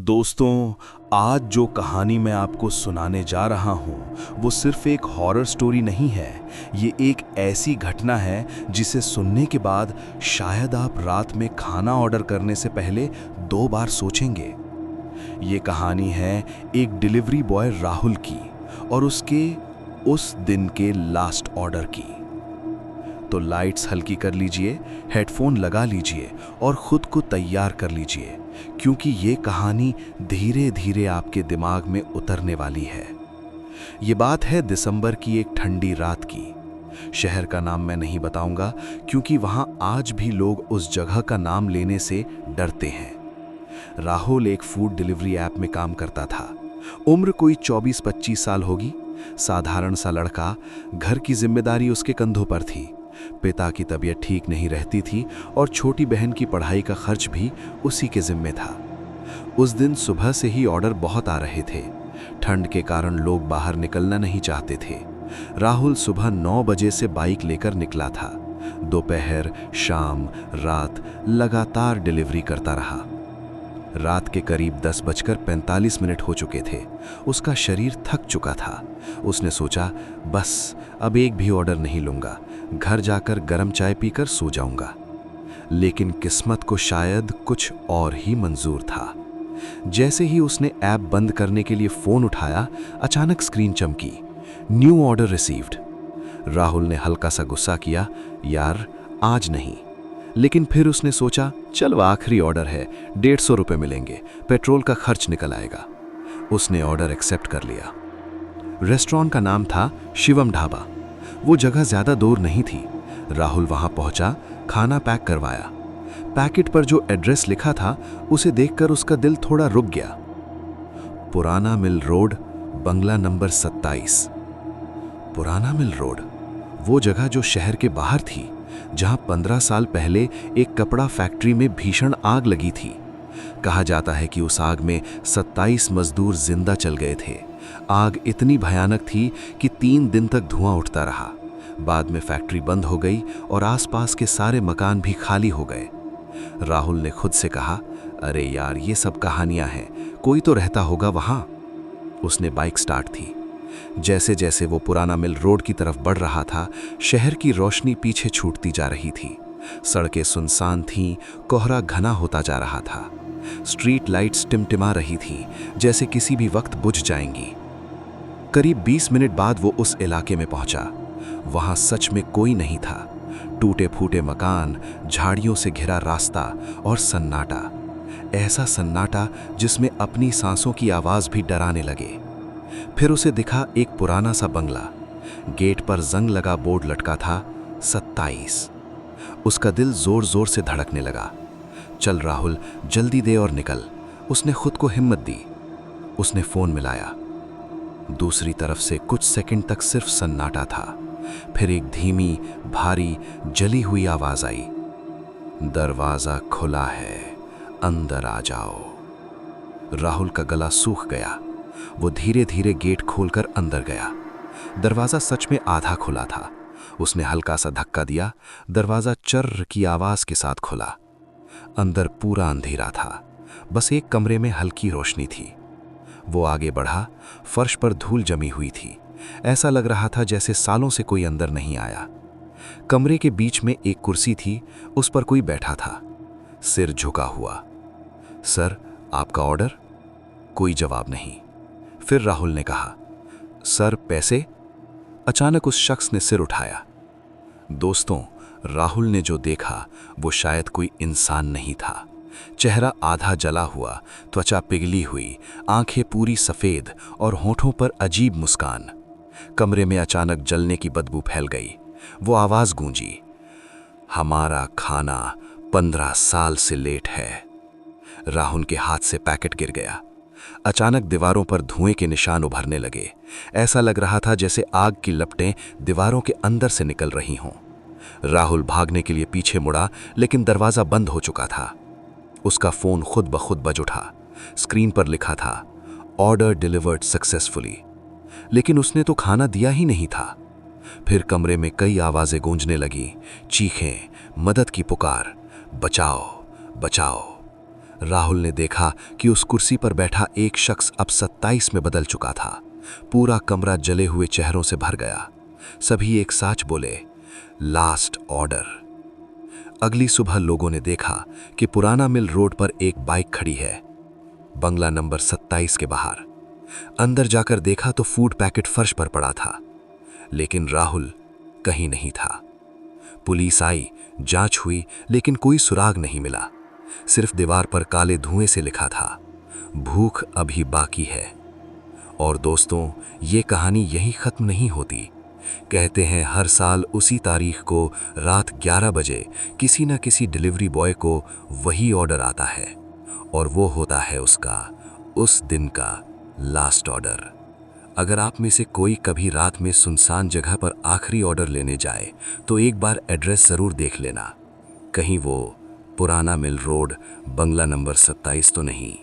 दोस्तों, आज जो कहानी मैं आपको सुनाने जा रहा हूँ वो सिर्फ एक हॉरर स्टोरी नहीं है। ये एक ऐसी घटना है जिसे सुनने के बाद शायद आप रात में खाना ऑर्डर करने से पहले 2 बार सोचेंगे। ये कहानी है एक डिलीवरी बॉय राहुल की और उसके उस दिन के लास्ट ऑर्डर की। तो लाइट्स हल्की कर लीजिए, हेडफोन लगा लीजिए और खुद को तैयार कर लीजिए, क्योंकि ये कहानी धीरे धीरे आपके दिमाग में उतरने वाली है। ये बात है दिसंबर की एक ठंडी रात की। शहर का नाम मैं नहीं बताऊंगा, क्योंकि वहां आज भी लोग उस जगह का नाम लेने से डरते हैं। राहुल एक फूड डिलीवरी ऐप में काम करता था। उम्र कोई 24-25 साल होगी। साधारण सा लड़का, घर की जिम्मेदारी उसके कंधों पर थी। पिता की तबीयत ठीक नहीं रहती थी और छोटी बहन की पढ़ाई का खर्च भी उसी के जिम्मे था। उस दिन सुबह से ही ऑर्डर बहुत आ रहे थे। ठंड के कारण लोग बाहर निकलना नहीं चाहते थे। राहुल सुबह 9 बजे से बाइक लेकर निकला था। दोपहर, शाम, रात लगातार डिलीवरी करता रहा। रात के करीब 10:45 हो चुके थे। उसका शरीर थक चुका था। उसने सोचा, बस अब एक भी ऑर्डर नहीं लूंगा, घर जाकर गर्म चाय पीकर सो जाऊंगा। लेकिन किस्मत को शायद कुछ और ही मंजूर था। जैसे ही उसने ऐप बंद करने के लिए फोन उठाया, अचानक स्क्रीन चमकी, न्यू ऑर्डर रिसीव्ड। राहुल ने हल्का सा गुस्सा किया, यार आज नहीं। लेकिन फिर उसने सोचा, चलो आखिरी ऑर्डर है, 150 रुपये मिलेंगे, पेट्रोल का खर्च निकल आएगा। उसने ऑर्डर एक्सेप्ट कर लिया। रेस्टोरेंट का नाम था शिवम ढाबा। वो जगह ज्यादा दूर नहीं थी। राहुल वहां पहुंचा, खाना पैक करवाया। पैकेट पर जो एड्रेस लिखा था उसे देखकर उसका दिल थोड़ा रुक गया। पुराना मिल रोड, बंगला नंबर 27। पुराना मिल रोड, वो जगह जो शहर के बाहर थी, जहां 15 साल पहले एक कपड़ा फैक्ट्री में भीषण आग लगी थी। कहा जाता है कि उस आग में 27 मजदूर जिंदा चल गए थे। आग इतनी भयानक थी कि 3 दिन तक धुआं उठता रहा। बाद में फैक्ट्री बंद हो गई और आसपास के सारे मकान भी खाली हो गए। राहुल ने खुद से कहा, अरे यार, ये सब कहानियां हैं, कोई तो रहता होगा वहां। उसने बाइक स्टार्ट थी। जैसे जैसे वो पुराना मिल रोड की तरफ बढ़ रहा था, शहर की रोशनी पीछे छूटती जा रही थी। सड़कें सुनसान थीं, कोहरा घना होता जा रहा था। स्ट्रीट लाइट्स टिमटिमा रही थीं, जैसे किसी भी वक्त बुझ जाएंगी। करीब 20 मिनट बाद वो उस इलाके में पहुंचा। वहां सच में कोई नहीं था। टूटे फूटे मकान, झाड़ियों से घिरा रास्ता और सन्नाटा। ऐसा सन्नाटा जिसमें अपनी सांसों की आवाज भी डराने लगे। फिर उसे दिखा एक पुराना सा बंगला। गेट पर जंग लगा बोर्ड लटका था, 27। उसका दिल जोर जोर से धड़कने लगा। चल राहुल, जल्दी दे और निकल। उसने खुद को हिम्मत दी। उसने फोन मिलाया। दूसरी तरफ से कुछ सेकंड तक सिर्फ सन्नाटा था। फिर एक धीमी, भारी, जली हुई आवाज आई, दरवाजा खुला है, अंदर आ जाओ। राहुल का गला सूख गया। वो धीरे धीरे गेट खोलकर अंदर गया। दरवाजा सच में आधा खुला था। उसने हल्का सा धक्का दिया। दरवाजा चर्र की आवाज के साथ खुला। अंदर पूरा अंधेरा था। बस एक कमरे में हल्की रोशनी थी। वो आगे बढ़ा। फर्श पर धूल जमी हुई थी। ऐसा लग रहा था जैसे सालों से कोई अंदर नहीं आया। कमरे के बीच में एक कुर्सी थी, उस पर कोई बैठा था, सिर झुका हुआ। सर, आपका ऑर्डर? कोई जवाब नहीं। फिर राहुल ने कहा, सर पैसे? अचानक उस शख्स ने सिर उठाया। दोस्तों, राहुल ने जो देखा वो शायद कोई इंसान नहीं था। चेहरा आधा जला हुआ, त्वचा पिघली हुई, आंखें पूरी सफेद और होठों पर अजीब मुस्कान। कमरे में अचानक जलने की बदबू फैल गई। वो आवाज गूंजी, हमारा खाना 15 साल से लेट है। राहुल के हाथ से पैकेट गिर गया। अचानक दीवारों पर धुएं के निशान उभरने लगे। ऐसा लग रहा था जैसे आग की लपटें दीवारों के अंदर से निकल रही हों। राहुल भागने के लिए पीछे मुड़ा, लेकिन दरवाजा बंद हो चुका था। उसका फोन खुद ब खुद बज उठा। स्क्रीन पर लिखा था, ऑर्डर डिलीवर्ड सक्सेसफुली। लेकिन उसने तो खाना दिया ही नहीं था। फिर कमरे में कई आवाजें गूंजने लगी, चीखें, मदद की पुकार, बचाओ बचाओ। राहुल ने देखा कि उस कुर्सी पर बैठा एक शख्स अब 27 में बदल चुका था। पूरा कमरा जले हुए चेहरों से भर गया। सभी एक साथ बोले, लास्ट ऑर्डर। अगली सुबह लोगों ने देखा कि पुराना मिल रोड पर एक बाइक खड़ी है, बंगला नंबर 27 के बाहर। अंदर जाकर देखा तो फूड पैकेट फर्श पर पड़ा था, लेकिन राहुल कहीं नहीं था। पुलिस आई, जांच हुई, लेकिन कोई सुराग नहीं मिला। सिर्फ दीवार पर काले धुएं से लिखा था, भूख अभी बाकी है। और दोस्तों, ये कहानी यहीं खत्म नहीं होती। कहते हैं हर साल उसी तारीख को रात 11 बजे किसी न किसी डिलीवरी बॉय को वही ऑर्डर आता है, और वो होता है उसका उस दिन का लास्ट ऑर्डर। अगर आप में से कोई कभी रात में सुनसान जगह पर आखिरी ऑर्डर लेने जाए तो एक बार एड्रेस ज़रूर देख लेना, कहीं वो पुराना मिल रोड, बंगला नंबर 27 तो नहीं।